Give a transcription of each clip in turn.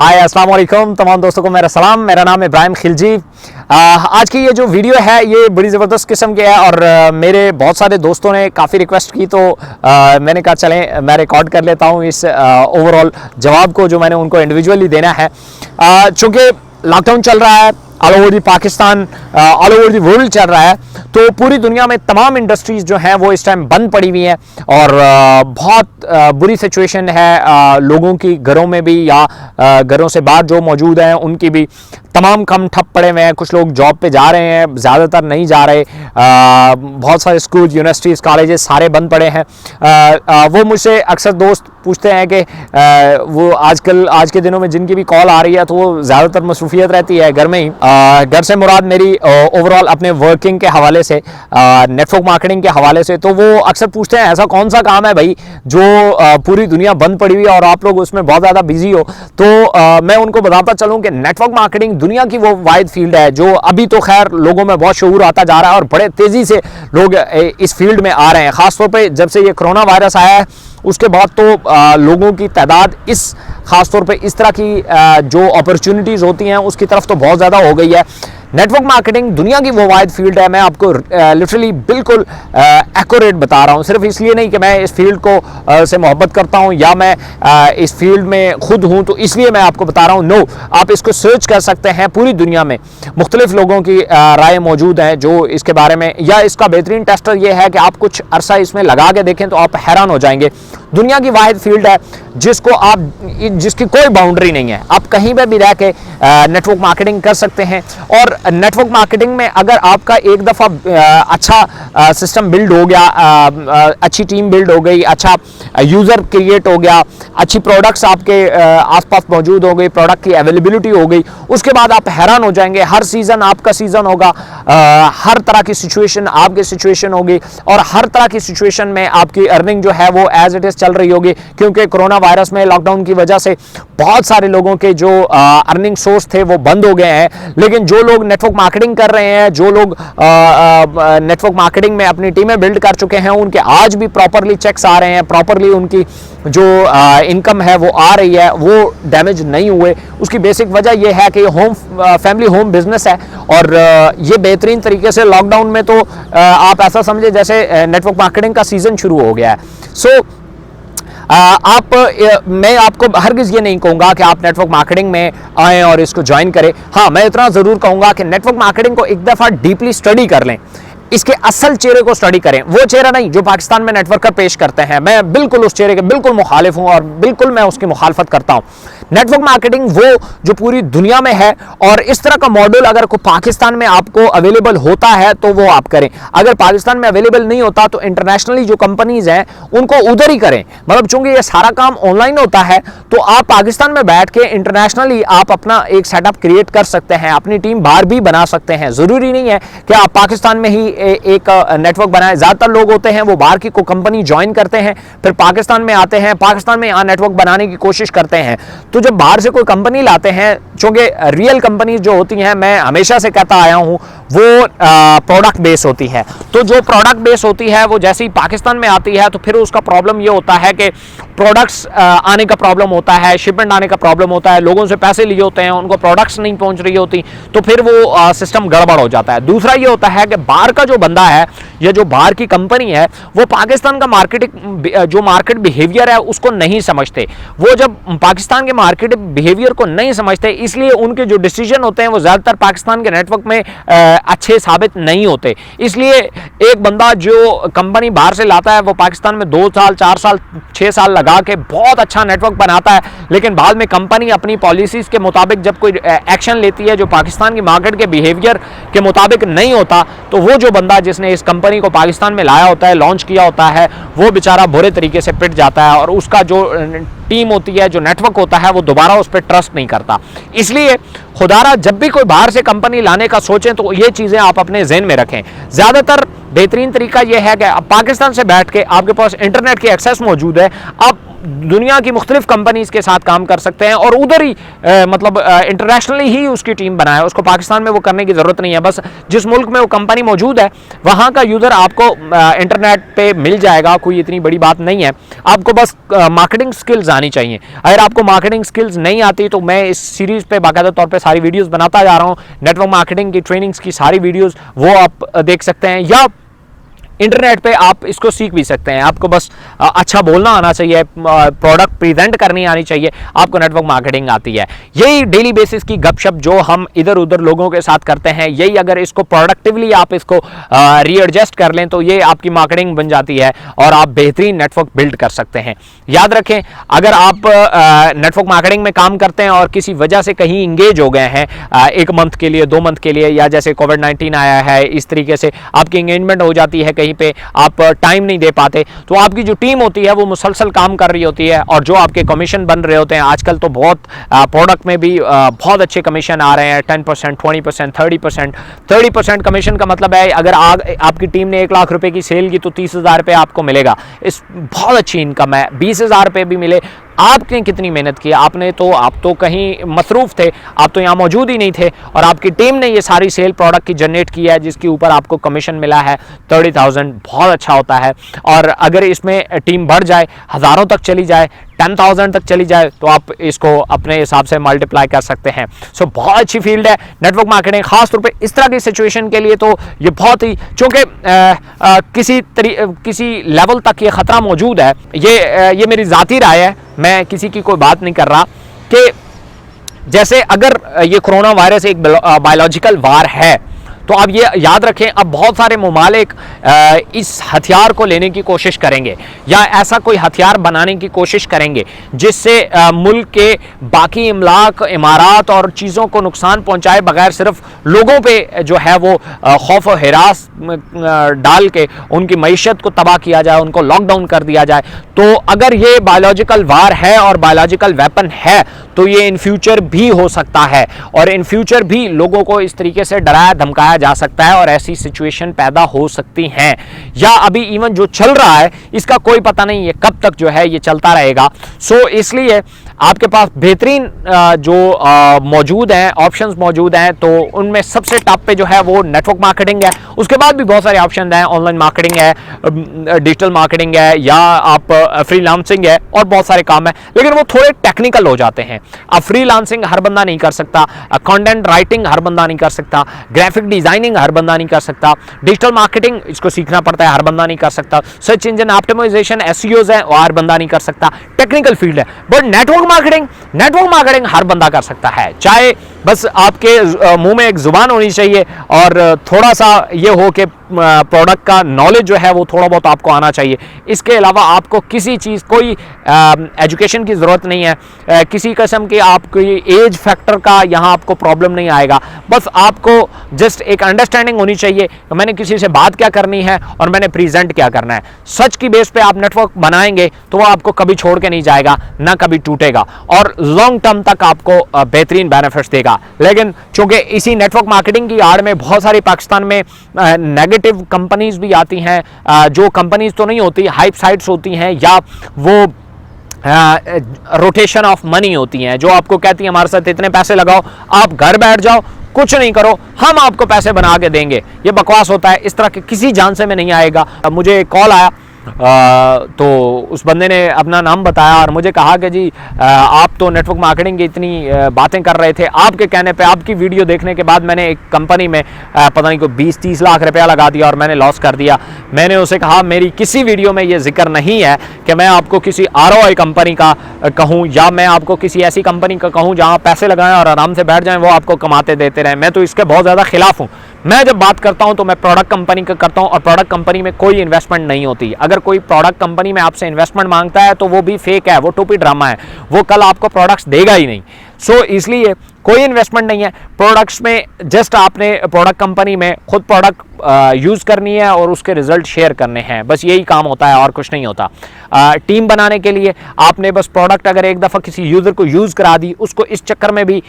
हाय अस्सलाम वालेकुम तमाम दोस्तों को मेरा सलाम। मेरा नाम है इब्राहिम खिलजी। आज की ये जो वीडियो है ये बड़ी ज़बरदस्त किस्म की है और मेरे बहुत सारे दोस्तों ने काफ़ी रिक्वेस्ट की, तो मैंने कहा चलें मैं रिकॉर्ड कर लेता हूँ इस ओवरऑल जवाब को जो मैंने उनको इंडिविजुअली देना है। चूँकि लॉकडाउन चल रहा है all over the Pakistan, all over the world चल रहा है, तो पूरी दुनिया में तमाम इंडस्ट्रीज़ जो हैं वो इस टाइम बंद पड़ी हुई हैं और बहुत बुरी सिचुएशन है लोगों की, घरों में भी या घरों से बाहर जो मौजूद हैं उनकी भी तमाम कम ठप पड़े हुए हैं। कुछ लोग जॉब पे जा रहे हैं, ज़्यादातर नहीं जा रहे। बहुत सारे स्कूल, यूनिवर्सिटीज़, कॉलेजेस सारे बंद पड़े हैं। वो मुझसे अक्सर दोस्त पूछते हैं कि वो आजकल आज के दिनों में जिनकी भी कॉल आ रही है तो वो ज़्यादातर मसरूफियत रहती है घर में ही। घर से मुराद मेरी ओवरऑल अपने वर्किंग के हवाले से, नेटवर्क मार्केटिंग के हवाले से, तो वो अक्सर पूछते हैं ऐसा कौन सा काम है भाई जो पूरी दुनिया बंद पड़ी हुई है और आप लोग उसमें बहुत ज़्यादा बिजी हो। तो मैं उनको बताता चलूँ कि नेटवर्क मार्केटिंग दुनिया की वो वाइड फील्ड है जो अभी तो खैर लोगों में बहुत शऊर आता जा रहा है और बड़े तेज़ी से लोग इस फील्ड में आ रहे हैं। ख़ासतौर पर जब से ये कोरोना वायरस आया है उसके बाद तो लोगों की तादाद इस ख़ासतौर पे इस तरह की जो अपॉर्चुनिटीज़ होती हैं उसकी तरफ तो बहुत ज़्यादा हो गई है। नेटवर्क मार्केटिंग दुनिया की वो वाइड फील्ड है, मैं आपको लिटरली बिल्कुल एक्यूरेट बता रहा हूँ, सिर्फ इसलिए नहीं कि मैं इस फील्ड को से मोहब्बत करता हूँ या मैं इस फील्ड में खुद हूँ तो इसलिए मैं आपको बता रहा हूँ। नो, आप इसको सर्च कर सकते हैं, पूरी दुनिया में मुख्तलिफ लोगों की राय मौजूद हैं जो इसके बारे में, या इसका बेहतरीन टेस्टर ये है कि आप कुछ अरसा इसमें लगा के देखें तो आप हैरान हो जाएंगे। दुनिया की वाहिद फील्ड है जिसकी कोई बाउंड्री नहीं है, आप कहीं पर भी रह के नेटवर्क मार्केटिंग कर सकते हैं। और नेटवर्क मार्केटिंग में अगर आपका एक दफ़ा अच्छा सिस्टम बिल्ड हो गया, अच्छी टीम बिल्ड हो गई, अच्छा यूज़र क्रिएट हो गया, अच्छी प्रोडक्ट्स आपके आसपास मौजूद हो गई, प्रोडक्ट की अवेलेबिलिटी हो गई, उसके बाद आप हैरान हो जाएंगे। हर सीज़न आपका सीज़न होगा, हर तरह की सिचुएशन आपकी सिचुएशन होगी और हर तरह की सिचुएशन में आपकी अर्निंग जो है वो एज इट इज़ चल रही होगी, क्योंकि कोरोना वायरस में लॉकडाउन की वजह से बहुत सारे लोगों के जो अर्निंग सोर्स थे वो बंद हो गए हैं। लेकिन जो लोग नेटवर्क मार्केटिंग कर रहे हैं, जो लोग नेटवर्क मार्केटिंग में अपनी टीमें बिल्ड कर चुके हैं, उनके आज भी प्रॉपरली चेक्स आ रहे हैं, प्रॉपरली उनकी जो इनकम है वो आ रही है, वो डैमेज नहीं हुए। उसकी बेसिक वजह यह है कि फैमिली होम बिजनेस है और ये बेहतरीन तरीके से लॉकडाउन में तो आप ऐसा समझे जैसे नेटवर्क मार्केटिंग का सीज़न शुरू हो गया है। मैं आपको हरगिज़ ये नहीं कहूँगा कि आप नेटवर्क मार्केटिंग में आएँ और इसको ज्वाइन करें। हाँ, मैं इतना ज़रूर कहूँगा कि नेटवर्क मार्केटिंग को एक दफ़ा डीपली स्टडी कर लें, इसके असल चेहरे को स्टडी करें, वो चेहरा नहीं जो पाकिस्तान में नेटवर्कर पेश करते हैं। मैं बिल्कुल उस चेहरे के बिल्कुल मुखालिफ हूँ और बिल्कुल मैं उसकी मुखालफत करता हूँ। नेटवर्क मार्केटिंग वो जो पूरी दुनिया में है और इस तरह का मॉडल अगर कोई पाकिस्तान में आपको अवेलेबल होता है तो वो आप करें। अगर पाकिस्तान में अवेलेबल नहीं होता तो इंटरनेशनली जो कंपनीज हैं उनको उधर ही करें। मतलब चूंकि ये सारा काम ऑनलाइन होता है तो आप पाकिस्तान में बैठ के इंटरनेशनली आप अपना एक सेटअप क्रिएट कर सकते हैं, अपनी टीम बाहर भी बना सकते हैं। ज़रूरी नहीं है कि आप पाकिस्तान में ही एक नेटवर्क बनाएं। ज़्यादातर लोग होते हैं वो बाहर की कोई कंपनी ज्वाइन करते हैं, फिर पाकिस्तान में आते हैं, पाकिस्तान में यहाँ नेटवर्क बनाने की कोशिश करते हैं। तो जब बाहर से कोई कंपनी लाते हैं, चूंकि रियल कंपनी जो होती हैं, मैं हमेशा से कहता आया हूँ, वो प्रोडक्ट बेस होती है। तो जो प्रोडक्ट बेस होती है वो जैसे ही पाकिस्तान में आती है तो फिर उसका प्रॉब्लम ये होता है कि प्रोडक्ट्स आने का प्रॉब्लम होता है, शिपमेंट आने का प्रॉब्लम होता है, लोगों से पैसे लिए होते हैं, उनको प्रोडक्ट्स नहीं पहुंच रही होती, तो फिर वो सिस्टम गड़बड़ हो जाता है। दूसरा ये होता है कि बाहर का जो बंदा है या जो बाहर की कंपनी है वो पाकिस्तान का मार्केट बिहेवियर है उसको नहीं समझते। वो जब पाकिस्तान के मार्केट बिहेवियर को नहीं समझते, इसलिए उनके जो डिसीजन होते हैं वो ज़्यादातर पाकिस्तान के नेटवर्क में अच्छे साबित नहीं होते। इसलिए एक बंदा जो कंपनी बाहर से लाता है वो पाकिस्तान में 2 साल 4 साल 6 साल लगा के बहुत अच्छा नेटवर्क बनाता है, लेकिन बाद में कंपनी अपनी पॉलिसीज़ के मुताबिक जब कोई एक्शन लेती है जो पाकिस्तान की मार्केट के बिहेवियर के मुताबिक नहीं होता, तो वो जो बंदा जिसने इस कंपनी को पाकिस्तान में लाया होता है, लॉन्च किया होता है, वो बेचारा बुरे तरीके से पिट जाता है और उसका जो टीम होती है, जो नेटवर्क होता है, वो दोबारा उस पर ट्रस्ट नहीं करता। इसलिए खुदारा जब भी कोई बाहर से कंपनी लाने का सोचें तो ये चीज़ें आप अपने ज़हन में रखें। ज़्यादातर बेहतरीन तरीका यह है कि आप पाकिस्तान से बैठ के, आपके पास इंटरनेट की एक्सेस मौजूद है, आप दुनिया की मुख्तलिफ कंपनीज के साथ काम कर सकते हैं और उधर ही मतलब इंटरनेशनली ही उसकी टीम बनाए। उसको पाकिस्तान में वो करने की ज़रूरत नहीं है। बस जिस मुल्क में वो कंपनी मौजूद है वहाँ का यूज़र आपको इंटरनेट पे मिल जाएगा, कोई इतनी बड़ी बात नहीं है। आपको बस मार्केटिंग स्किल्स आनी चाहिए। अगर आपको मार्केटिंग स्किल्स नहीं आती तो मैं इस सीरीज़ पे बाकायदा तौर पे सारी वीडियोस बनाता जा रहा हूँ। नेटवर्क मार्केटिंग की ट्रेनिंग्स की सारी वीडियोस वो आप देख सकते हैं, या इंटरनेट पे आप इसको सीख भी सकते हैं। आपको बस अच्छा बोलना आना चाहिए, प्रोडक्ट प्रेजेंट करनी आनी चाहिए, आपको नेटवर्क मार्केटिंग आती है। यही डेली बेसिस की गपशप जो हम इधर उधर लोगों के साथ करते हैं, यही अगर इसको प्रोडक्टिवली आप इसको रीएडजस्ट कर लें तो ये आपकी मार्केटिंग बन जाती है और आप बेहतरीन नेटवर्क बिल्ड कर सकते हैं। याद रखें, अगर आप नेटवर्क मार्केटिंग में काम करते हैं और किसी वजह से कहीं इंगेज हो गए हैं 1 मंथ के लिए, 2 मंथ के लिए, या जैसे कोविड-19 आया है इस तरीके से आपकी एंगेजमेंट हो जाती है, कहीं पे आप टाइम नहीं दे पाते, तो आपकी जो टीम होती है वो मुसलसल काम कर रही होती है और जो आपके कमीशन बन रहे होते हैं, आजकल तो बहुत प्रोडक्ट में भी बहुत अच्छे कमीशन आ रहे हैं, 10%, 20%, 30%। 30% कमीशन का मतलब है अगर आपकी टीम ने 1 लाख रुपए की सेल की तो 30,000 रुपये आपको मिलेगा। इस बहुत अच्छी इनकम है। 20,000 रुपये भी मिले। आपने कितनी मेहनत की, आप तो कहीं मसरूफ थे, आप तो यहाँ मौजूद ही नहीं थे और आपकी टीम ने ये सारी सेल प्रोडक्ट की जनरेट की है जिसके ऊपर आपको कमीशन मिला है 30,000। बहुत अच्छा होता है। और अगर इसमें टीम बढ़ जाए, हज़ारों तक चली जाए, 10,000 तक चली जाए, तो आप इसको अपने हिसाब से मल्टीप्लाई कर सकते हैं। सो बहुत अच्छी फील्ड है नेटवर्क मार्केटिंग। खास तौर पे इस तरह की सिचुएशन के लिए तो ये बहुत ही, चूँकि किसी लेवल तक ये ख़तरा मौजूद है। ये मेरी ज़ाती राय है, मैं किसी की कोई बात नहीं कर रहा, कि जैसे अगर ये कोरोना वायरस एक बायोलॉजिकल वार है तो आप ये याद रखें, अब बहुत सारे ममालिक इस हथियार को लेने की कोशिश करेंगे या ऐसा कोई हथियार बनाने की कोशिश करेंगे जिससे मुल्क के बाकी इमलाक, इमारात और चीज़ों को नुकसान पहुंचाए बगैर सिर्फ लोगों पे जो है वो खौफ और हिरास डाल के उनकी मईशत को तबाह किया जाए, उनको लॉकडाउन कर दिया जाए। तो अगर ये बायोलॉजिकल वार है और बायोलॉजिकल वेपन है तो ये इन फ्यूचर भी हो सकता है और इन फ्यूचर भी लोगों को इस तरीके से डराया धमकाया जा सकता है और ऐसी सिचुएशन पैदा हो सकती हैं, या अभी इवन जो चल रहा है इसका कोई पता नहीं है कब तक जो है ये चलता रहेगा। सो इसलिए आपके पास बेहतरीन जो मौजूद हैं, ऑप्शंस मौजूद हैं, तो उनमें सबसे टॉप पे जो है वो नेटवर्क मार्केटिंग है। उसके बाद भी बहुत सारे ऑप्शन हैं, ऑनलाइन मार्केटिंग है, डिजिटल मार्केटिंग है, या आप फ्रीलांसिंग है, और बहुत सारे काम है, लेकिन वो थोड़े टेक्निकल हो जाते हैं। अब फ्रीलांसिंग हर बंदा नहीं कर सकता, कंटेंट राइटिंग हर बंदा नहीं कर सकता, ग्राफिक डिजाइनिंग हर बंदा नहीं कर सकता, डिजिटल मार्केटिंग इसको सीखना पड़ता है, हर बंदा नहीं कर सकता, सर्च इंजन ऑप्टिमाइजेशन एसईओज है वो हर बंदा नहीं कर सकता, टेक्निकल फील्ड है। बट नेटवर्क मार्केटिंग हर बंदा कर सकता है, चाहे बस आपके मुंह में एक जुबान होनी चाहिए और थोड़ा सा ये हो कि प्रोडक्ट का नॉलेज जो है वो थोड़ा बहुत आपको आना चाहिए। इसके अलावा आपको किसी चीज़, कोई एजुकेशन की ज़रूरत नहीं है, किसी किस्म के आपको एज फैक्टर का यहाँ आपको प्रॉब्लम नहीं आएगा। बस आपको जस्ट एक अंडरस्टैंडिंग होनी चाहिए कि मैंने किसी से बात क्या करनी है और मैंने प्रेजेंट क्या करना है। सच की बेस पे आप नेटवर्क बनाएंगे तो वो आपको कभी छोड़ के नहीं जाएगा, ना कभी टूटेगा और लॉन्ग टर्म तक आपको बेहतरीन बेनिफिट्स देगा। लेकिन चूंकि इसी नेटवर्क मार्केटिंग की आड़ में बहुत सारी पाकिस्तान में नेगेटिव कंपनीज भी आती हैं, जो कंपनीज तो नहीं होती, हाइप साइट्स होती हैं, या वो रोटेशन ऑफ मनी होती हैं जो आपको कहती हैं हमारे साथ इतने पैसे लगाओ, आप घर बैठ जाओ, कुछ नहीं करो, हम आपको पैसे बना के देंगे। ये बकवास होता है, इस तरह के किसी जान से में नहीं आएगा। मुझे एक कॉल आया तो उस बंदे ने अपना नाम बताया और मुझे कहा कि जी आप तो नेटवर्क मार्केटिंग की इतनी बातें कर रहे थे, आपके कहने पे, आपकी वीडियो देखने के बाद मैंने एक कंपनी में पता नहीं को 20-30 लाख रुपया लगा दिया और मैंने लॉस कर दिया। मैंने उसे कहा मेरी किसी वीडियो में ये जिक्र नहीं है कि मैं आपको किसी ROI कंपनी का कहूँ या मैं आपको किसी ऐसी कंपनी का कहूँ जहाँ पैसे लगाएं और आराम से बैठ जाएं, वो आपको कमाते देते रहें। मैं तो इसके बहुत ज़्यादा खिलाफ हूँ। मैं जब बात करता हूं तो मैं प्रोडक्ट कंपनी का करता हूं और प्रोडक्ट कंपनी में कोई इन्वेस्टमेंट नहीं होती। अगर कोई प्रोडक्ट कंपनी में आपसे इन्वेस्टमेंट मांगता है तो वो भी फेक है, वो टोपी ड्रामा है, वो कल आपको प्रोडक्ट्स देगा ही नहीं। सो इसलिए कोई इन्वेस्टमेंट नहीं है। प्रोडक्ट्स में जस्ट आपने प्रोडक्ट कंपनी में खुद प्रोडक्ट यूज़ करनी है और उसके रिजल्ट शेयर करने हैं, बस यही काम होता है और कुछ नहीं होता। टीम बनाने के लिए आपने बस प्रोडक्ट अगर एक दफ़ा किसी यूज़र को यूज़ करा दी, उसको इस चक्कर में भी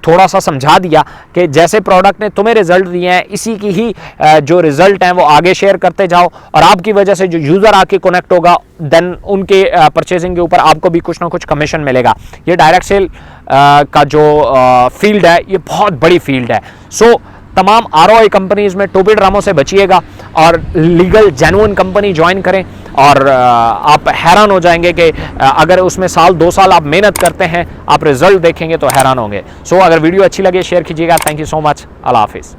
थोड़ा सा समझा दिया कि जैसे प्रोडक्ट ने तुम्हें रिजल्ट दिए हैं इसी की ही जो रिजल्ट हैं वो आगे शेयर करते जाओ, और आपकी वजह से जो यूज़र आके कनेक्ट होगा देन उनके परचेजिंग के ऊपर आपको भी कुछ ना कुछ कमीशन मिलेगा। ये डायरेक्ट सेल का जो फील्ड है ये बहुत बड़ी फील्ड है। सो तमाम ROI कंपनीज में टोबी ड्रामो से बचिएगा और लीगल जेन्युइन कंपनी ज्वाइन करें, और आप हैरान हो जाएंगे कि अगर उसमें साल 2 साल आप मेहनत करते हैं, आप रिजल्ट देखेंगे तो हैरान होंगे। सो अगर वीडियो अच्छी लगे शेयर कीजिएगा। Thank you so much. अल्लाह हाफिज़।